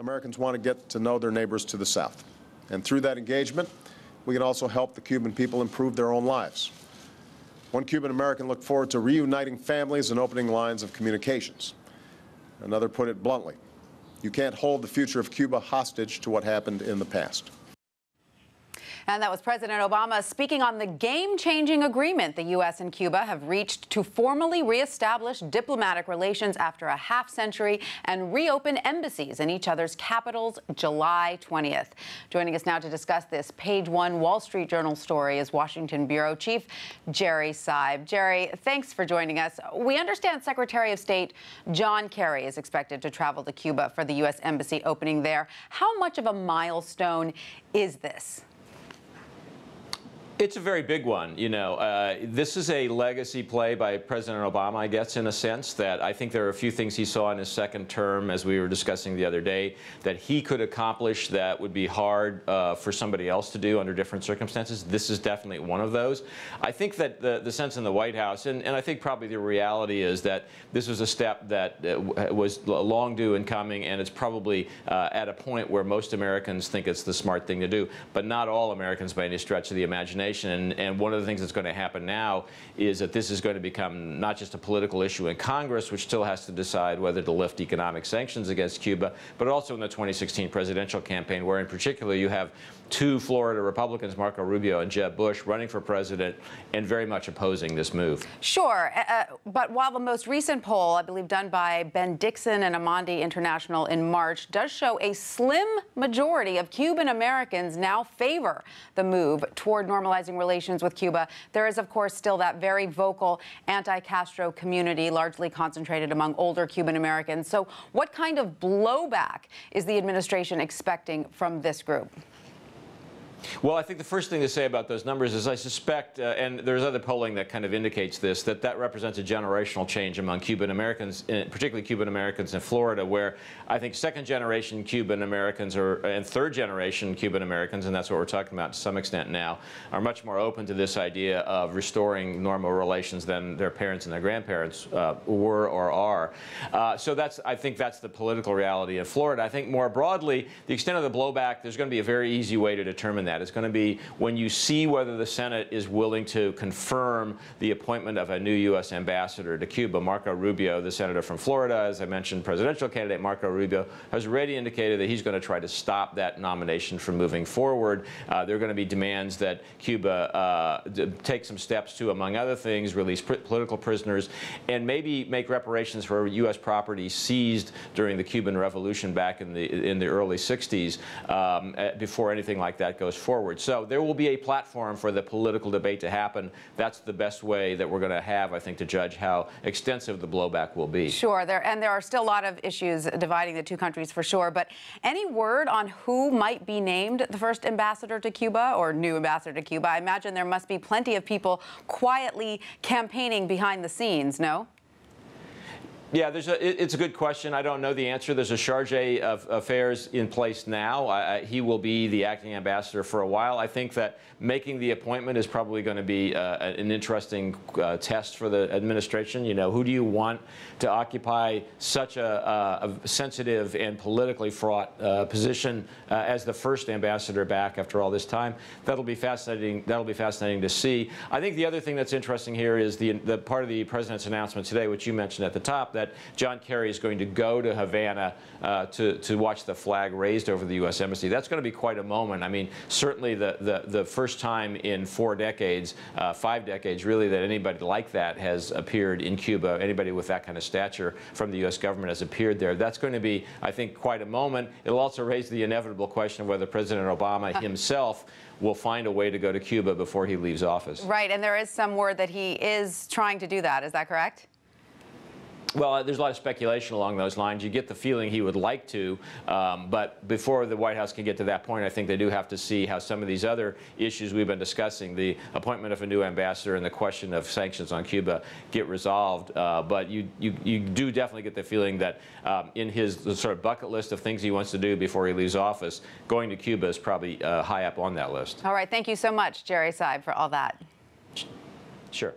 Americans want to get to know their neighbors to the south. And through that engagement, we can also help the Cuban people improve their own lives. One Cuban American looked forward to reuniting families and opening lines of communications. Another put it bluntly, you can't hold the future of Cuba hostage to what happened in the past. And that was President Obama speaking on the game-changing agreement the U.S. and Cuba have reached to formally reestablish diplomatic relations after a half-century and reopen embassies in each other's capitals July 20th. Joining us now to discuss this Page One Wall Street Journal story is Washington Bureau Chief Jerry Seib. Jerry, thanks for joining us. We understand Secretary of State John Kerry is expected to travel to Cuba for the U.S. Embassy opening there. How much of a milestone is this? It's a very big one. You know, this is a legacy play by President Obama, I guess, in a sense that I think there are a few things he saw in his second term, as we were discussing the other day, that he could accomplish that would be hard for somebody else to do under different circumstances. This is definitely one of those. I think that the sense in the White House, and I think probably the reality is that this was a step that was long due in coming, and it's probably at a point where most Americans think it's the smart thing to do, but not all Americans by any stretch of the imagination. And one of the things that's going to happen now is that this is going to become not just a political issue in Congress, which still has to decide whether to lift economic sanctions against Cuba, but also in the 2016 presidential campaign, where in particular you have two Florida Republicans, Marco Rubio and Jeb Bush, running for president and very much opposing this move. Sure. But while the most recent poll, I believe done by Ben Dixon and Amandi International in March, does show a slim majority of Cuban Americans now favor the move toward normalizing relations with Cuba, there is, of course, still that very vocal anti-Castro community, largely concentrated among older Cuban Americans. So what kind of blowback is the administration expecting from this group? Well, I think the first thing to say about those numbers is I suspect, and there's other polling that kind of indicates this, that represents a generational change among Cuban Americans, particularly Cuban Americans in Florida, where I think second-generation Cuban Americans and third-generation Cuban Americans, and that's what we're talking about to some extent now, are much more open to this idea of restoring normal relations than their parents and their grandparents were or are. So I think that's the political reality in Florida. I think more broadly, the extent of the blowback, there's going to be a very easy way to determine that. It's going to be when you see whether the Senate is willing to confirm the appointment of a new U.S. ambassador to Cuba. Marco Rubio, the senator from Florida, as I mentioned, presidential candidate Marco Rubio, has already indicated that he's going to try to stop that nomination from moving forward. There are going to be demands that Cuba take some steps to, among other things, release political prisoners and maybe make reparations for U.S. property seized during the Cuban Revolution back in the early 60s before anything like that goes forward. So there will be a platform for the political debate to happen. That's the best way that we're going to have, I think, to judge how extensive the blowback will be. Sure, there are still a lot of issues dividing the two countries for sure, but any word on who might be named the first ambassador to Cuba or new ambassador to Cuba? I imagine there must be plenty of people quietly campaigning behind the scenes, no? Yeah, it's a good question. I don't know the answer. There's a charge of affairs in place now. He will be the acting ambassador for a while. I think that making the appointment is probably going to be an interesting test for the administration. You know, who do you want to occupy such a sensitive and politically fraught position as the first ambassador back after all this time? That'll be fascinating. That'll be fascinating to see. I think the other thing that's interesting here is the part of the president's announcement today, which you mentioned at the top, that John Kerry is going to go to Havana to watch the flag raised over the U.S. Embassy. That's going to be quite a moment. I mean, certainly the first time in 4 decades, 5 decades really, that anybody like that has appeared in Cuba, anybody with that kind of stature from the U.S. government has appeared there. That's going to be, I think, quite a moment. It'll also raise the inevitable question of whether President Obama himself will find a way to go to Cuba before he leaves office. Right, and there is some word that he is trying to do that. Is that correct? Well, there's a lot of speculation along those lines. You get the feeling he would like to, but before the White House can get to that point, I think they do have to see how some of these other issues we've been discussing, the appointment of a new ambassador and the question of sanctions on Cuba, get resolved. But you do definitely get the feeling that in his sort of bucket list of things he wants to do before he leaves office, going to Cuba is probably high up on that list. All right. Thank you so much, Jerry Seib, for all that. Sure.